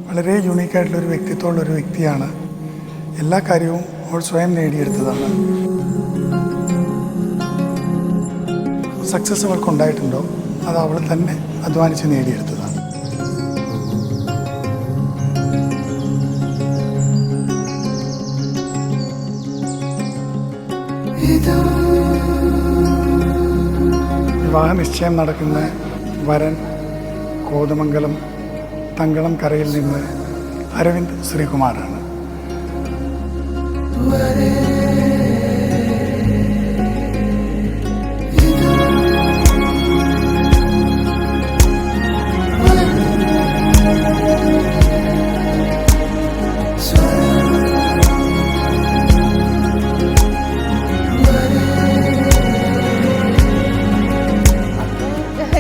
വളരെ യൂണീക്കായിട്ടുള്ളൊരു വ്യക്തിത്വമുള്ളൊരു വ്യക്തിയാണ്. എല്ലാ കാര്യവും അവൾ സ്വയം നേടിയെടുത്തതാണ്. സക്സസ് അവൾക്കുണ്ടായിട്ടുണ്ടോ അത് അവൾ തന്നെ അധ്വാനിച്ച് നേടിയെടുത്തതാണ്. വിവാഹ നിശ്ചയം നടക്കുന്ന വരൻ കോതമംഗലം തങ്കളം കരയിൽ നിന്ന് അരവിന്ദ് ശ്രീകുമാറാണ്.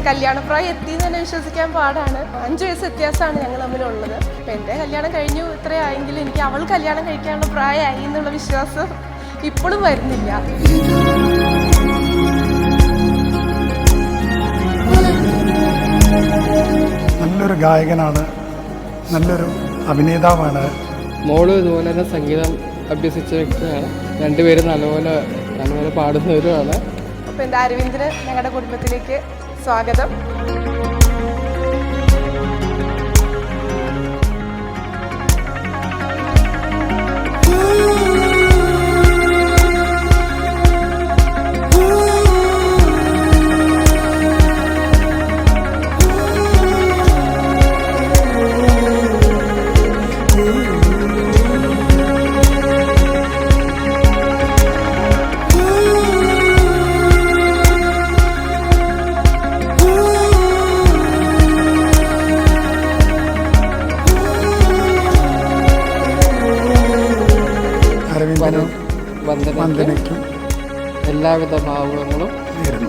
കല്യാണപ്രായം എത്തിയെന്ന് തന്നെ വിശ്വസിക്കാൻ പാടാണ്. 5 വയസ്സ് വ്യത്യാസമാണ് ഞങ്ങൾ തമ്മിലുള്ളത്. അപ്പം എൻ്റെ കല്യാണം കഴിഞ്ഞു ഇത്രയായെങ്കിലും എനിക്ക് അവൾ കല്യാണം കഴിക്കാനുള്ള പ്രായമായി എന്നുള്ള വിശ്വാസം ഇപ്പോഴും വരുന്നില്ല. നല്ലൊരു ഗായകനാണ്, നല്ലൊരു അഭിനേതാവാണ്. മോള് ഇതുപോലെ തന്നെ സംഗീതം അഭ്യസിച്ച വ്യക്തിയാണ്. രണ്ടുപേരും നല്ലപോലെ പാടുന്നവരുമാണ്. അപ്പോൾ എൻ്റെ അരവിന്ദിന് ഞങ്ങളുടെ കുടുംബത്തിലേക്ക് സ്വാഗതം. വന്ദനയ്ക്കും എല്ലാവിധ ഭാവങ്ങളും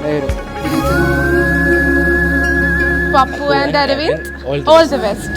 നേരും. Pappu and Aravind, all the best.